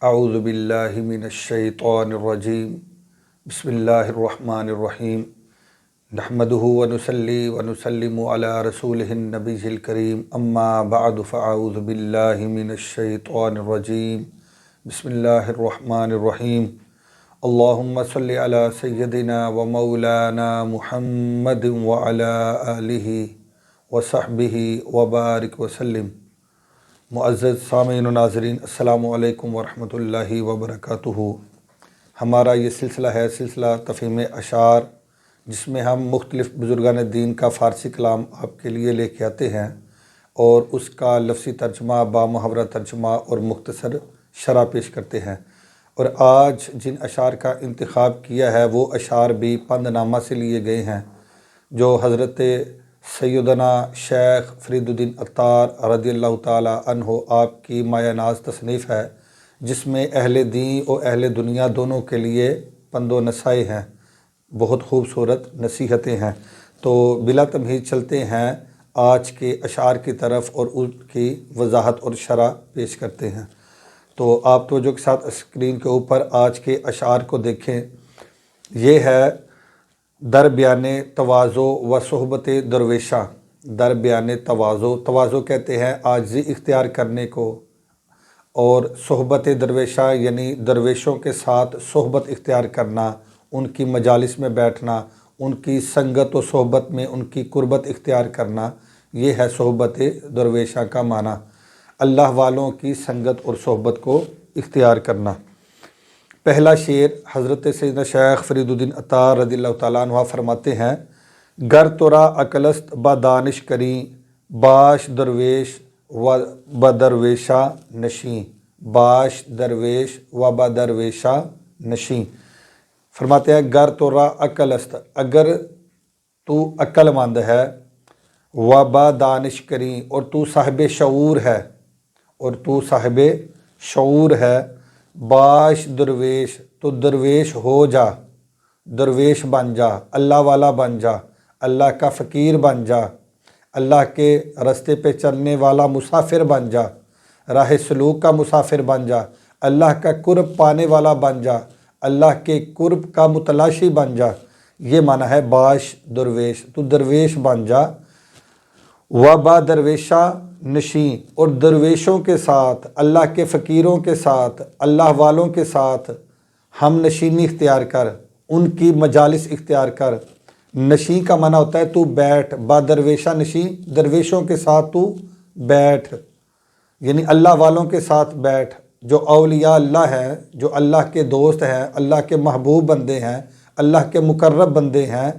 اعوذ باللہ من الشیطان الرجیم بسم اللہ الرحمن الرحیم نحمدہ ونصلی ونسلم علی رسولہ النبی الکریم اما بعد فاعوذ باللہ من الشیطان الرجیم بسم اللہ الرحمن الرحیم اللہم صلی علی سیدنا و مولانا محمد وعلی آلہ وصحبہ وبارک وسلم۔ معزز سامعین و ناظرین، السلام علیکم ورحمۃ اللہ وبرکاتہ۔ ہمارا یہ سلسلہ ہے سلسلہ تفہیم اشعار، جس میں ہم مختلف بزرگان دین کا فارسی کلام آپ کے لیے لے کے آتے ہیں اور اس کا لفظی ترجمہ، بامحاورہ ترجمہ اور مختصر شرح پیش کرتے ہیں۔ اور آج جن اشعار کا انتخاب کیا ہے وہ اشعار بھی پند نامہ سے لیے گئے ہیں، جو حضرت سیدنا شیخ فرید الدین عطار رضی اللہ تعالیٰ عنہ آپ کی مایہ ناز تصنیف ہے، جس میں اہل دین اور اہل دنیا دونوں کے لیے پند و نصائح ہیں، بہت خوبصورت نصیحتیں ہیں۔ تو بلا تمہید چلتے ہیں آج کے اشعار کی طرف اور ان کی وضاحت اور شرح پیش کرتے ہیں۔ تو آپ توجہ کے ساتھ اسکرین کے اوپر آج کے اشعار کو دیکھیں۔ یہ ہے در بیان تواضع و صحبت درویشہ۔ در بیان تواضع کہتے ہیں عاجزی اختیار کرنے کو، اور صحبت درویشہ یعنی درویشوں کے ساتھ صحبت اختیار کرنا، ان کی مجالس میں بیٹھنا، ان کی سنگت و صحبت میں ان کی قربت اختیار کرنا، یہ ہے صحبت درویشہ کا معنی، اللہ والوں کی سنگت اور صحبت کو اختیار کرنا۔ پہلا شعر حضرت سیدنا شیخ فرید الدین عطار رضی اللہ تعالیٰ عنہ فرماتے ہیں: گر ترا عقلست با دانش کری باش درویش و بدرویشہ نشیں، باش درویش و بدرویشہ نشیں۔ فرماتے ہیں گر ترا عقلست، اگر تو عقل مند ہے، و با دانش کری، اور تو صاحب شعور ہے، اور تو صاحب شعور ہے، باش درویش، تو درویش ہو جا، درویش بن جا، اللہ والا بن جا، اللہ کا فقیر بن جا، اللہ کے رستے پہ چلنے والا مسافر بن جا، راہ سلوک کا مسافر بن جا، اللہ کا قرب پانے والا بن جا، اللہ کے قرب کا متلاشی بن جا۔ یہ معنی ہے باش درویش، تو درویش بن جا۔ و با درویشہ نشیں، اور درویشوں کے ساتھ، اللہ کے فقیروں کے ساتھ، اللہ والوں کے ساتھ ہم نشینی اختیار کر، ان کی مجالس اختیار کر۔ نشیں کا معنی ہوتا ہے تو بیٹھ، با درویشہ نشیں، درویشوں کے ساتھ تو بیٹھ، یعنی اللہ والوں کے ساتھ بیٹھ، جو اولیاء اللہ ہیں، جو اللہ کے دوست ہیں، اللہ کے محبوب بندے ہیں، اللہ کے مقرب بندے ہیں،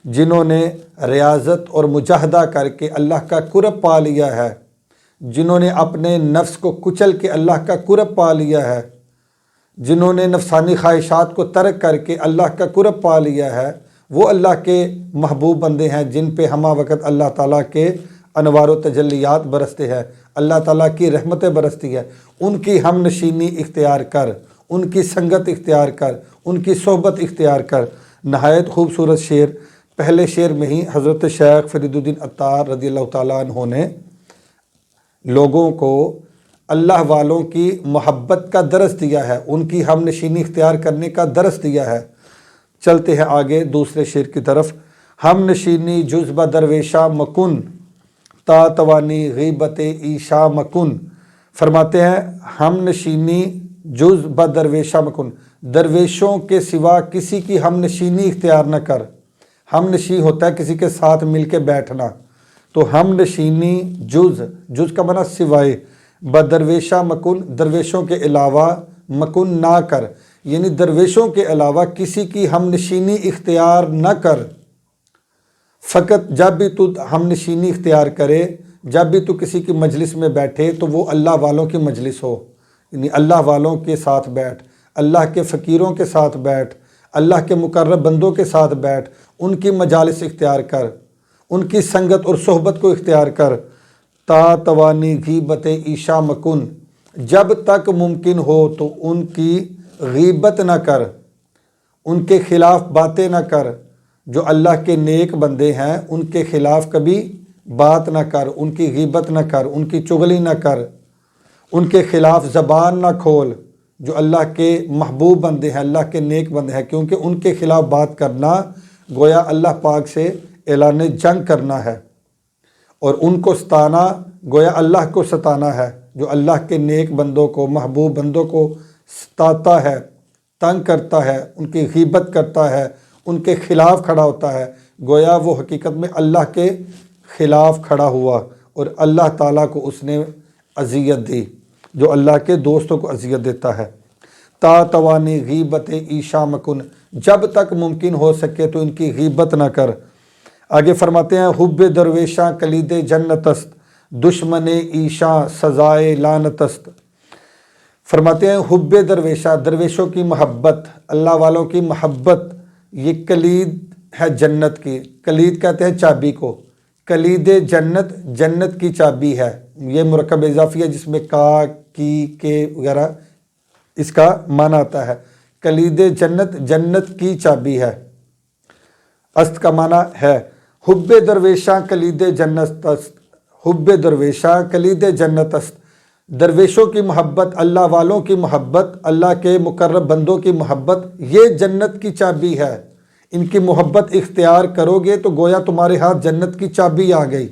جنہوں نے ریاضت اور مجاہدہ کر کے اللہ کا قرب پا لیا ہے، جنہوں نے اپنے نفس کو کچل کے اللہ کا قرب پا لیا ہے، جنہوں نے نفسانی خواہشات کو ترک کر کے اللہ کا قرب پا لیا ہے، وہ اللہ کے محبوب بندے ہیں جن پہ ہمہ وقت اللہ تعالیٰ کے انوار و تجلیات برستے ہیں، اللہ تعالیٰ کی رحمتیں برستی ہے۔ ان کی ہم نشینی اختیار کر، ان کی سنگت اختیار کر، ان کی صحبت اختیار کر۔ نہایت خوبصورت شعر۔ پہلے شعر میں ہی حضرت شیخ فرید الدین عطار رضی اللہ تعالیٰ عنہ نے لوگوں کو اللہ والوں کی محبت کا درس دیا ہے، ان کی ہم نشینی اختیار کرنے کا درس دیا ہے۔ چلتے ہیں آگے دوسرے شعر کی طرف۔ ہم نشینی جز با درویشہ مکن، تا توانی غیبت عیشا مکن۔ فرماتے ہیں ہم نشینی جز با درویشہ مکن، درویشوں کے سوا کسی کی ہم نشینی اختیار نہ کر۔ ہم نشیں ہوتا ہے کسی کے ساتھ مل کے بیٹھنا، تو ہم نشینی جز کا معنی سوائے، بدرویشہ مکن، درویشوں کے علاوہ، مکن نہ کر، یعنی درویشوں کے علاوہ کسی کی ہم نشینی اختیار نہ کر۔ فقط جب بھی تو ہم نشینی اختیار کرے، جب بھی تو کسی کی مجلس میں بیٹھے تو وہ اللہ والوں کی مجلس ہو، یعنی اللہ والوں کے ساتھ بیٹھ، اللہ کے فقیروں کے ساتھ بیٹھ، اللہ کے مقرب بندوں کے ساتھ بیٹھ، ان کی مجالس اختیار کر، ان کی سنگت اور صحبت کو اختیار کر۔ تا توانی غیبت عیشا مکن، جب تک ممکن ہو تو ان کی غیبت نہ کر، ان کے خلاف باتیں نہ کر، جو اللہ کے نیک بندے ہیں ان کے خلاف کبھی بات نہ کر، ان کی غیبت نہ کر، ان کی چغلی نہ کر، ان کے خلاف زبان نہ کھول، جو اللہ کے محبوب بندے ہیں، اللہ کے نیک بندے ہیں، کیونکہ ان کے خلاف بات کرنا گویا اللہ پاک سے اعلان جنگ کرنا ہے، اور ان کو ستانا گویا اللہ کو ستانا ہے۔ جو اللہ کے نیک بندوں کو، محبوب بندوں کو ستاتا ہے، تنگ کرتا ہے، ان کی غیبت کرتا ہے، ان کے خلاف کھڑا ہوتا ہے، گویا وہ حقیقت میں اللہ کے خلاف کھڑا ہوا اور اللہ تعالیٰ کو اس نے اذیت دی، جو اللہ کے دوستوں کو اذیت دیتا ہے۔ تا توانی غیبت ایشا مکن، جب تک ممکن ہو سکے تو ان کی غیبت نہ کر۔ آگے فرماتے ہیں حب درویشاں کلید جنت است، دشمن ایشاں سزائے لعنت است۔ فرماتے ہیں حب درویشاں، درویشوں کی محبت، اللہ والوں کی محبت، یہ کلید ہے جنت کی۔ کلید کہتے ہیں چابی کو، کلید جنت، جنت کی چابی ہے۔ یہ مرکب اضافی ہے جس میں کا، کی، کے وغیرہ اس کا معنی آتا ہے۔ کلید جنت، جنت کی چابی ہے۔ است کا معنی ہے۔ حب درویشاں کلید جنت است، حب درویشاں کلید جنت است، درویشوں کی محبت، اللہ والوں کی محبت، اللہ کے مقرب بندوں کی محبت، یہ جنت کی چابی ہے۔ ان کی محبت اختیار کرو گے تو گویا تمہارے ہاتھ جنت کی چابی آ گئی۔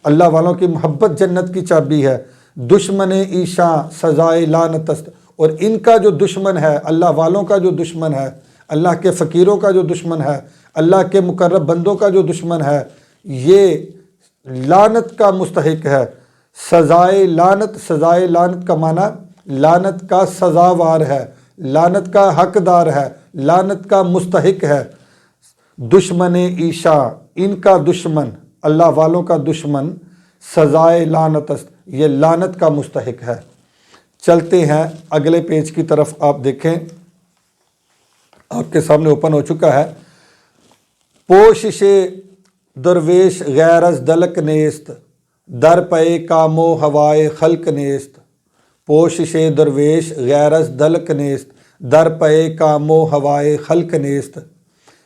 اللہ والوں کی محبت جنت کی چابی ہے۔ دشمن ایشاں سزائے لعنت است، اور ان کا جو دشمن ہے، اللہ والوں کا جو دشمن ہے، اللہ کے فقیروں کا جو دشمن ہے، اللہ کے مقرب بندوں کا جو دشمن ہے، یہ لعنت کا مستحق ہے۔ سزائے لعنت، سزائے لعنت کا معنی لعنت کا سزاوار ہے، لعنت کا حقدار ہے، لعنت کا مستحق ہے۔ دشمن ایشا، ان کا دشمن، اللہ والوں کا دشمن، سزائے لعنت است، یہ لعنت کا مستحق ہے۔ چلتے ہیں اگلے پیج کی طرف، آپ دیکھیں آپ کے سامنے اوپن ہو چکا ہے۔ پوشش درویش غیر از دلک نیست، در پے کامو ہوائے خلق نیست۔ پوشش درویش غیر از دلک نیست، در پے کامو ہوائے خلق نیست۔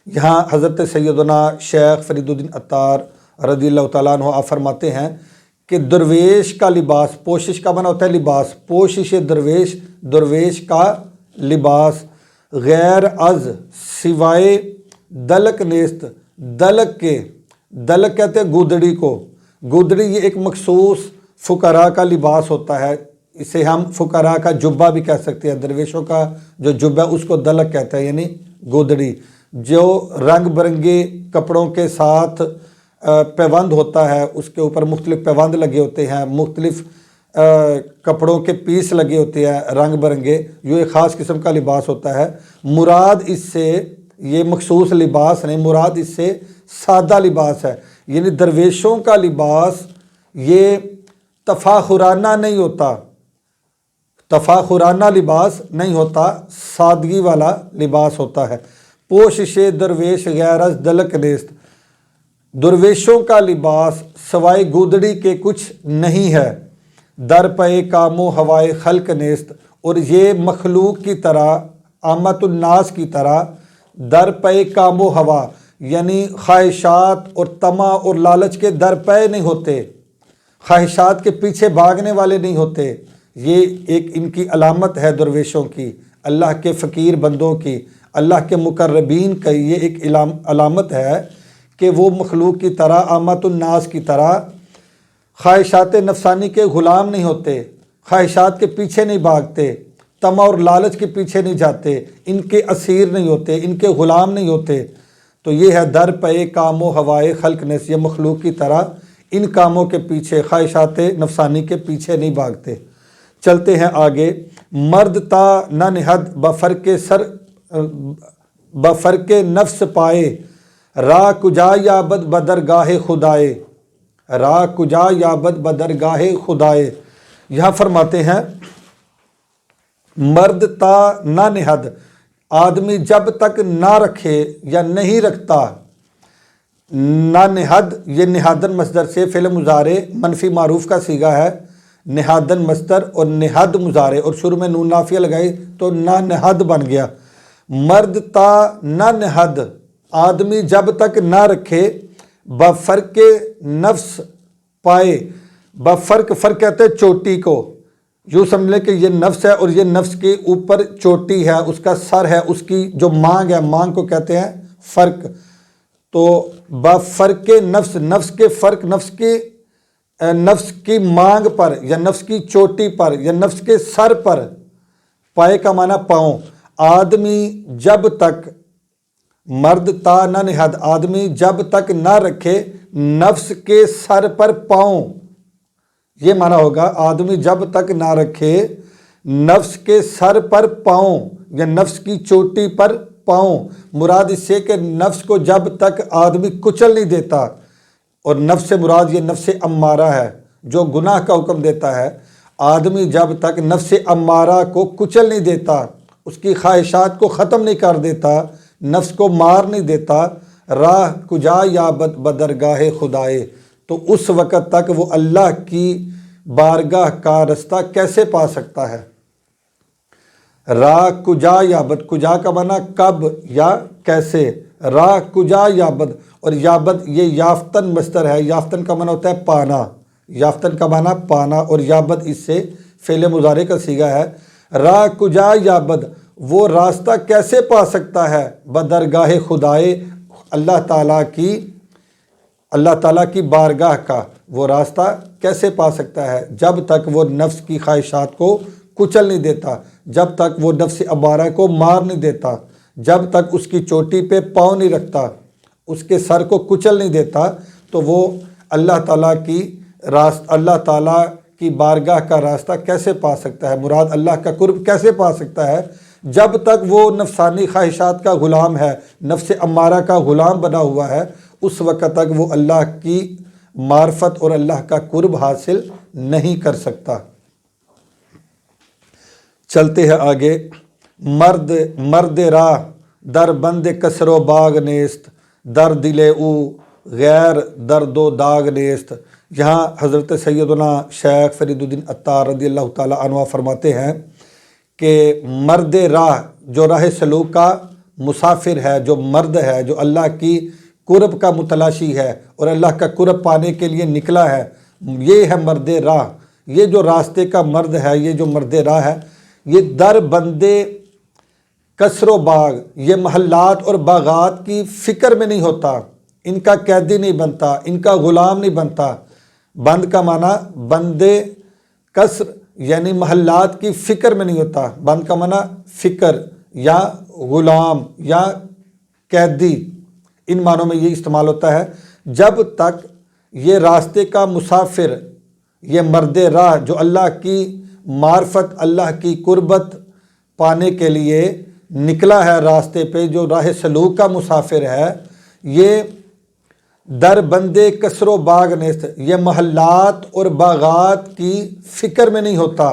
یہاں حضرت سیدنا شیخ فرید الدین عطار رضی اللہ تعالیٰ عنہ آپ فرماتے ہیں کہ درویش کا لباس، پوشش کا معنی ہوتا ہے لباس، پوشش درویش، درویش کا لباس، غیر از سوائے دلک نیست، دلک کے، دلک کہتے ہیں گودڑی کو، گودڑی یہ ایک مخصوص فقراء کا لباس ہوتا ہے، اسے ہم فقراء کا جبہ بھی کہہ سکتے ہیں۔ درویشوں کا جو جبہ اس کو دلک کہتا ہے، یعنی گودڑی، جو رنگ برنگے کپڑوں کے ساتھ پیوند ہوتا ہے، اس کے اوپر مختلف پیوند لگے ہوتے ہیں، مختلف کپڑوں کے پیس لگے ہوتے ہیں رنگ برنگے، یہ ایک خاص قسم کا لباس ہوتا ہے۔ مراد اس سے یہ مخصوص لباس نہیں، مراد اس سے سادہ لباس ہے، یعنی درویشوں کا لباس یہ تفاخرانہ نہیں ہوتا، تفاخرانہ لباس نہیں ہوتا، سادگی والا لباس ہوتا ہے۔ پوشش درویش غیر از دلک نیست، درویشوں کا لباس سوائے گودڑی کے کچھ نہیں ہے۔ در پے کامو ہوائے خلق نیست، اور یہ مخلوق کی طرح، عامت الناس کی طرح، در پے کامو ہوا یعنی خواہشات اور طمع اور لالچ کے در پے نہیں ہوتے، خواہشات کے پیچھے بھاگنے والے نہیں ہوتے۔ یہ ایک ان کی علامت ہے درویشوں کی، اللہ کے فقیر بندوں کی، اللہ کے مقربین کا یہ ایک علامت ہے کہ وہ مخلوق کی طرح، عامت الناس کی طرح خواہشات نفسانی کے غلام نہیں ہوتے، خواہشات کے پیچھے نہیں بھاگتے، طمع اور لالچ کے پیچھے نہیں جاتے، ان کے اسیر نہیں ہوتے، ان کے غلام نہیں ہوتے۔ تو یہ ہے در پے کام و ہوائے خلق نیست، یہ مخلوق کی طرح ان کاموں کے پیچھے، خواہشات نفسانی کے پیچھے نہیں بھاگتے۔ چلتے ہیں آگے۔ مرد تا نہ نہد بفرق نفس پائے، راہ کجا یابد بدرگاہ خدائے، راہ کجا یابد بدرگاہ خدائے۔ یہاں فرماتے ہیں مرد تا نہ نہد، آدمی جب تک نہ رکھے یا نہیں رکھتا، نہ نہد، یہ نہادن مصدر سے فعل مضارع منفی معروف کا صیغہ ہے، نہادن مصدر اور نہد مضارع، اور شروع میں نون نافیہ لگائی تو نہ نہد بن گیا۔ مرد تا نہ نہد، آدمی جب تک نہ رکھے، بفرق نفس پائے، بفرق، فرق کہتے ہیں چوٹی کو، یوں سمجھ لیں کہ یہ نفس ہے اور یہ نفس کے اوپر چوٹی ہے، اس کا سر ہے، اس کی جو مانگ ہے، مانگ کو کہتے ہیں فرق۔ تو بفرق نفس، نفس کے فرق، نفس کی مانگ پر یا نفس کی چوٹی پر یا نفس کے سر پر، پائے کا معنی پاؤں۔ آدمی جب تک، مرد تا نہ نہاد، آدمی جب تک نہ رکھے نفس کے سر پر پاؤں، یہ معنی ہوگا آدمی جب تک نہ رکھے نفس کے سر پر پاؤں یا نفس کی چوٹی پر پاؤں، مراد اس سے کہ نفس کو جب تک آدمی کچل نہیں دیتا، اور نفس سے مراد یہ نفس امارہ ہے جو گناہ کا حکم دیتا ہے، آدمی جب تک نفس امارہ کو کچل نہیں دیتا، اس کی خواہشات کو ختم نہیں کر دیتا، نفس کو مار نہیں دیتا، راہ کجا یا بدرگاہ خدائے، تو اس وقت تک وہ اللہ کی بارگاہ کا رستہ کیسے پا سکتا ہے؟ راہ کجا یابد، کجا کا معنی کب یا کیسے، راہ کجا یابد، اور یابد یہ یافتن مصدر ہے، یافتن کا معنی ہوتا ہے پانا، یافتن کا معنی پانا، اور یابد اس سے فعل مضارع کا صیغہ ہے۔ راہ کجا یابد، وہ راستہ کیسے پا سکتا ہے؟ بدرگاہ خدائے، اللہ تعالیٰ کی بارگاہ کا وہ راستہ کیسے پا سکتا ہے؟ جب تک وہ نفس کی خواہشات کو کچل نہیں دیتا، جب تک وہ نفس امارہ کو مار نہیں دیتا، جب تک اس کی چوٹی پہ پاؤں نہیں رکھتا، اس کے سر کو کچل نہیں دیتا، تو وہ اللہ تعالیٰ کی بارگاہ کا راستہ کیسے پا سکتا ہے؟ مراد اللہ کا قرب کیسے پا سکتا ہے؟ جب تک وہ نفسانی خواہشات کا غلام ہے، نفس امارہ کا غلام بنا ہوا ہے، اس وقت تک وہ اللہ کی معرفت اور اللہ کا قرب حاصل نہیں کر سکتا۔ چلتے ہیں آگے۔ مرد راہ در بند کسر و باغ نیست، در دل او غیر درد و داغ نیست۔ یہاں حضرت سیدنا شیخ فرید الدین عطار رضی اللہ تعالیٰ عنہ فرماتے ہیں کہ مرد راہ جو راہ سلوک کا مسافر ہے، جو مرد ہے، جو اللہ کی قرب کا متلاشی ہے اور اللہ کا قرب پانے کے لیے نکلا ہے، یہ ہے مرد راہ۔ یہ جو راستے کا مرد ہے، یہ جو مرد راہ ہے، یہ در بندے کسر و باغ، یہ محلات اور باغات کی فکر میں نہیں ہوتا، ان کا قیدی نہیں بنتا، ان کا غلام نہیں بنتا۔ بند کا معنی بندے، کسر یعنی محلات کی فکر میں نہیں ہوتا، بند کا معنی فکر یا غلام یا قیدی، ان معنوں میں یہ استعمال ہوتا ہے۔ جب تک یہ راستے کا مسافر، یہ مرد راہ جو اللہ کی معرفت، اللہ کی قربت پانے کے لیے نکلا ہے راستے پہ، جو راہ سلوک کا مسافر ہے، یہ در بندے کسر و باغ نیست، یہ محلات اور باغات کی فکر میں نہیں ہوتا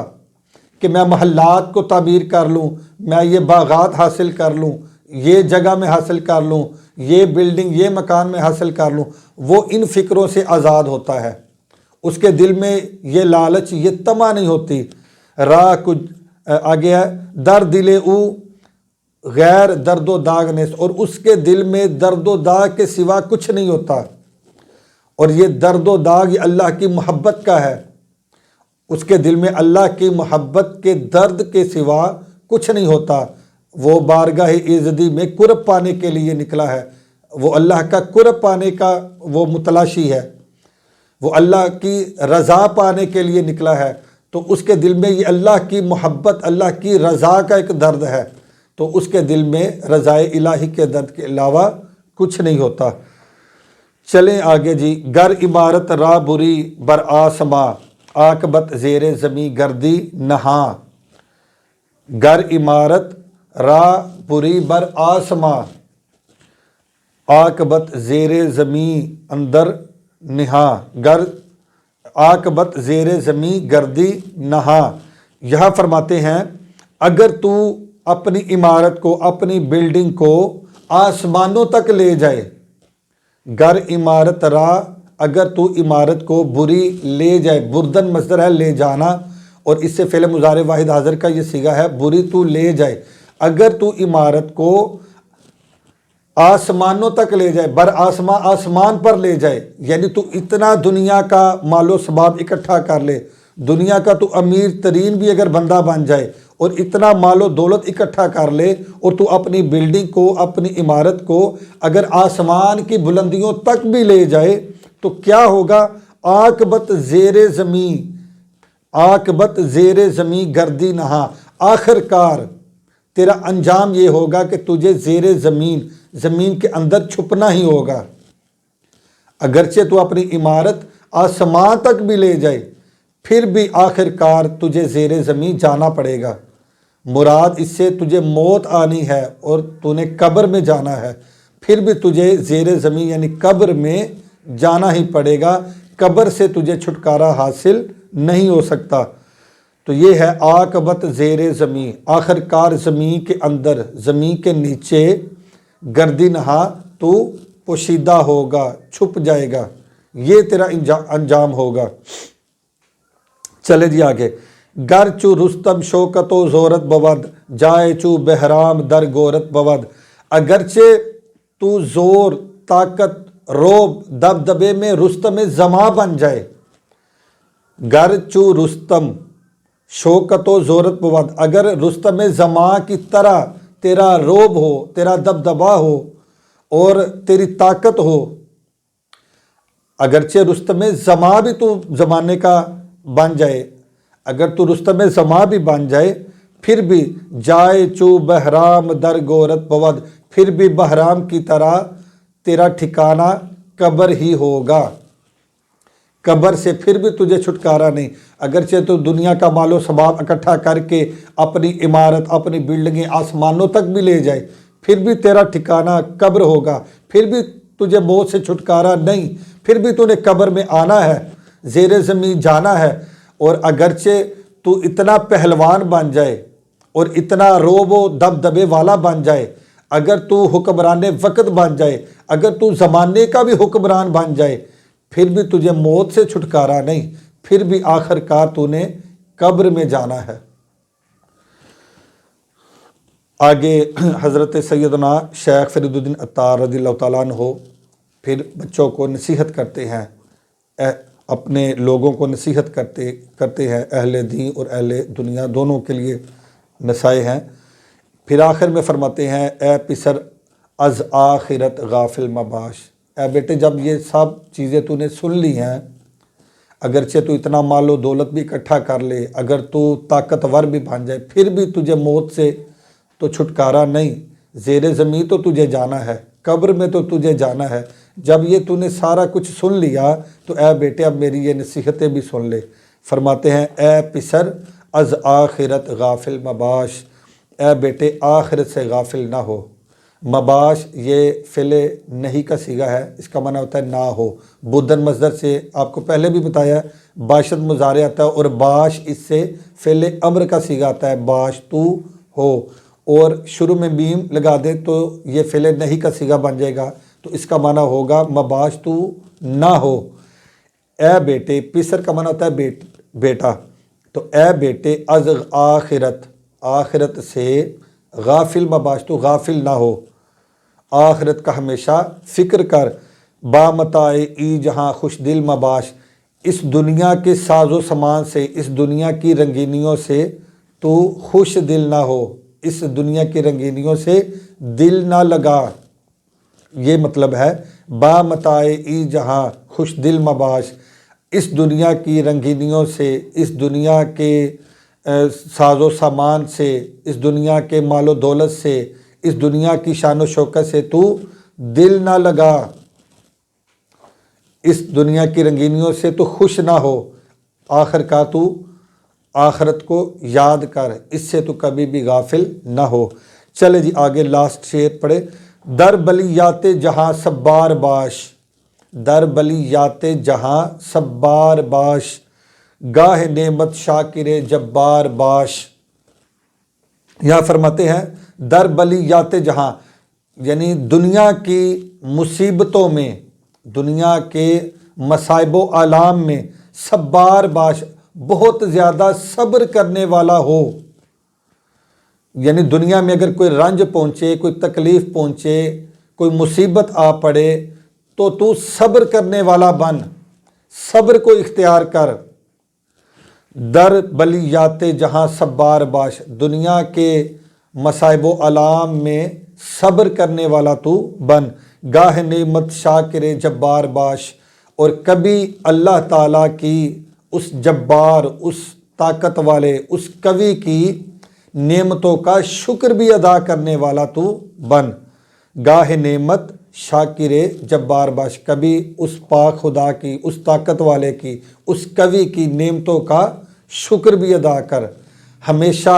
کہ میں محلات کو تعمیر کر لوں، میں یہ باغات حاصل کر لوں، یہ جگہ میں حاصل کر لوں، یہ بلڈنگ، یہ مکان میں حاصل کر لوں۔ وہ ان فکروں سے آزاد ہوتا ہے، اس کے دل میں یہ لالچ، یہ طمع نہیں ہوتی۔ راہ کچھ آگے ہے، در دل او غیر درد و داغ نیست، اور اس کے دل میں درد و داغ کے سوا کچھ نہیں ہوتا۔ اور یہ درد و داغ یہ اللہ کی محبت کا ہے، اس کے دل میں اللہ کی محبت کے درد کے سوا کچھ نہیں ہوتا۔ وہ بارگاہ ایزدی میں قرب پانے کے لیے نکلا ہے، وہ اللہ کا قرب پانے کا وہ متلاشی ہے، وہ اللہ کی رضا پانے کے لیے نکلا ہے، تو اس کے دل میں یہ اللہ کی محبت، اللہ کی رضا کا ایک درد ہے، تو اس کے دل میں رضا الہی کے درد کے علاوہ کچھ نہیں ہوتا۔ چلیں آگے جی۔ گر عمارت راہ بری بر آسماں، عاقبت زیر زمیں گردی نہاں۔ گر عمارت راہ بری بر آسماں، عاقبت زیر زمیں اندر نہاں۔ گر عاقبت زیر زمیں گردی نہاں، یہاں فرماتے ہیں اگر تو اپنی عمارت کو، اپنی بلڈنگ کو آسمانوں تک لے جائے، گر عمارت راہ، اگر تو عمارت کو بری لے جائے، بردن مصدر ہے لے جانا، اور اس سے فعل مضارع واحد حاضر کا یہ صیغہ ہے بری تو لے جائے۔ اگر تو عمارت کو آسمانوں تک لے جائے، بر آسمان، آسمان پر لے جائے، یعنی تو اتنا دنیا کا مال و ثبات اکٹھا کر لے، دنیا کا تو امیر ترین بھی اگر بندہ بن جائے اور اتنا مال و دولت اکٹھا کر لے اور تو اپنی بلڈنگ کو اپنی عمارت کو اگر آسمان کی بلندیوں تک بھی لے جائے تو کیا ہوگا؟ عاقبت زیر زمین گردی نہا، آخر کار تیرا انجام یہ ہوگا کہ تجھے زیر زمین کے اندر چھپنا ہی ہوگا۔ اگرچہ تو اپنی عمارت آسمان تک بھی لے جائے پھر بھی آخر کار تجھے زیر زمین جانا پڑے گا۔ مراد اس سے تجھے موت آنی ہے اور تو نے قبر میں جانا ہے، پھر بھی تجھے زیر زمین یعنی قبر میں جانا ہی پڑے گا، قبر سے تجھے چھٹکارا حاصل نہیں ہو سکتا۔ تو یہ ہے عاقبت زیر زمین، آخر کار زمین کے اندر، زمین کے نیچے گردی نہا تو پوشیدہ ہوگا، چھپ جائے گا، یہ تیرا انجام ہوگا۔ چلے جی آگے، گر چو رستم شوکت و زورت بود، جائے چو بہرام در گورت بود۔ اگرچہ تو زور، طاقت، روب، دبدبے میں رستم زماں بن جائے، گر چو رستم شوکت و زورت بود، اگر رستم زماں کی طرح تیرا روب ہو، تیرا دبدبہ ہو اور تیری طاقت ہو، اگرچہ رستم زماں بھی تو زمانے کا بن جائے، اگر تو رستم زماں بھی بن جائے پھر بھی جائے چو بہرام در گورت بود، پھر بھی بہرام کی طرح تیرا ٹھکانہ قبر ہی ہوگا، قبر سے پھر بھی تجھے چھٹکارا نہیں۔ اگرچہ تو دنیا کا مال و ثباب اکٹھا کر کے اپنی عمارت، اپنی بلڈنگیں آسمانوں تک بھی لے جائے پھر بھی تیرا ٹھکانہ قبر ہوگا، پھر بھی تجھے موت سے چھٹکارا نہیں، پھر بھی تو نے قبر میں آنا ہے، زیر زمین جانا ہے۔ اور اگرچہ تو اتنا پہلوان بن جائے اور اتنا روب و دبدبے والا بن جائے، اگر تو حکمران وقت بن جائے، اگر تو زمانے کا بھی حکمران بن جائے پھر بھی تجھے موت سے چھٹکارا نہیں، پھر بھی آخر کار تو نے قبر میں جانا ہے۔ آگے حضرت سیدنا شیخ فرید الدین عطار رضی اللہ تعالیٰ عنہ پھر بچوں کو نصیحت کرتے ہیں، اپنے لوگوں کو نصیحت کرتے ہیں، اہل دین اور اہل دنیا دونوں کے لیے نصائح ہیں۔ پھر آخر میں فرماتے ہیں، اے پسر از آخرت غافل مباش، اے بیٹے جب یہ سب چیزیں تو نے سن لی ہیں، اگرچہ تو اتنا مال و دولت بھی اکٹھا کر لے، اگر تو طاقتور بھی بن جائے پھر بھی تجھے موت سے تو چھٹکارا نہیں، زیر زمین تو تجھے جانا ہے، قبر میں تو تجھے جانا ہے۔ جب یہ تو نے سارا کچھ سن لیا تو اے بیٹے اب میری یہ نصیحتیں بھی سن لے۔ فرماتے ہیں، اے پسر از آخرت غافل مباش، اے بیٹے آخرت سے غافل نہ ہو۔ مباش یہ فعل نہیں کا صیغہ ہے، اس کا معنی ہوتا ہے نہ ہو۔ بدن مصدر سے آپ کو پہلے بھی بتایا ہے، باشد مضارع آتا ہے اور باش اس سے فعل امر کا صیغہ آتا ہے، باش تو ہو، اور شروع میں میم لگا دیں تو یہ فعل نہیں کا صیغہ بن جائے گا، تو اس کا معنی ہوگا مباش تو نہ ہو۔ اے بیٹے، پسر کا معنی ہوتا ہے بیٹا، تو اے بیٹے از آخرت سے غافل مباش تو غافل نہ ہو، آخرت کا ہمیشہ فکر کر۔ با متاع ای جہاں خوش دل مباش، اس دنیا کے ساز و سامان سے، اس دنیا کی رنگینیوں سے تو خوش دل نہ ہو، اس دنیا کی رنگینیوں سے دل نہ لگا، یہ مطلب ہے با متاع ای جہاں خوش دل مباش، اس دنیا کی رنگینیوں سے، اس دنیا کے ساز و سامان سے، اس دنیا کے مال و دولت سے، اس دنیا کی شان و شوکت سے تو دل نہ لگا، اس دنیا کی رنگینیوں سے تو خوش نہ ہو، آخر کا تو آخرت کو یاد کر، اس سے تو کبھی بھی غافل نہ ہو۔ چلے جی آگے لاسٹ شعر پڑھے، در بلیات جہاں صبار باش، در بلیات جہاں صبار باش، گاہ نعمت شاکر جبار باش۔ یہاں فرماتے ہیں در بلیات جہاں، یعنی دنیا کی مصیبتوں میں، دنیا کے مصائب و آلام میں صبار باش، بہت زیادہ صبر کرنے والا ہو۔ یعنی دنیا میں اگر کوئی رنج پہنچے، کوئی تکلیف پہنچے، کوئی مصیبت آ پڑے تو صبر کرنے والا بن، صبر کو اختیار کر۔ در بلیات جہاں صبار باش، دنیا کے مصائب و علام میں صبر کرنے والا تو بن، گاہ نعمت شاکر جبار باش، اور کبھی اللہ تعالیٰ کی اس جبار، اس طاقت والے، اس قوی کی نعمتوں کا شکر بھی ادا کرنے والا تو بن، گاہ نعمت شاکر جبار باش، کبھی اس پاک خدا کی، اس طاقت والے کی، اس قوی کی نعمتوں کا شکر بھی ادا کر، ہمیشہ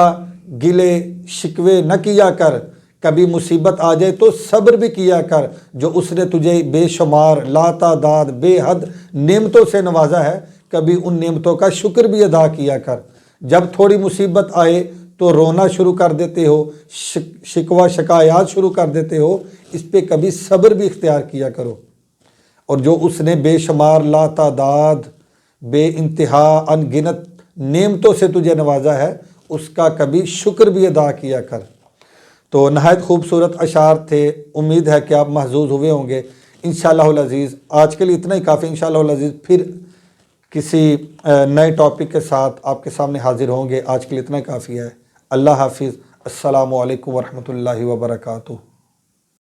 گلے شکوے نہ کیا کر، کبھی مصیبت آ جائے تو صبر بھی کیا کر، جو اس نے تجھے بے شمار لا تعداد بے حد نعمتوں سے نوازا ہے، کبھی ان نعمتوں کا شکر بھی ادا کیا کر۔ جب تھوڑی مصیبت آئے تو رونا شروع کر دیتے ہو، شکوہ شکایات شروع کر دیتے ہو، اس پہ کبھی صبر بھی اختیار کیا کرو، اور جو اس نے بے شمار لا تعداد بے انتہا ان گنت نعمتوں سے تجھے نوازا ہے، اس کا کبھی شکر بھی ادا کیا کر۔ تو نہایت خوبصورت اشعار تھے، امید ہے کہ آپ محظوظ ہوئے ہوں گے۔ انشاءاللہ العزیز آج کے لیے اتنا ہی کافی، انشاءاللہ العزیز پھر کسی نئے ٹاپک کے ساتھ آپ کے سامنے حاضر ہوں گے۔ آج کے لیے اتنا ہی کافی ہے۔ اللہ حافظ، السلام علیکم ورحمۃ اللہ وبرکاتہ۔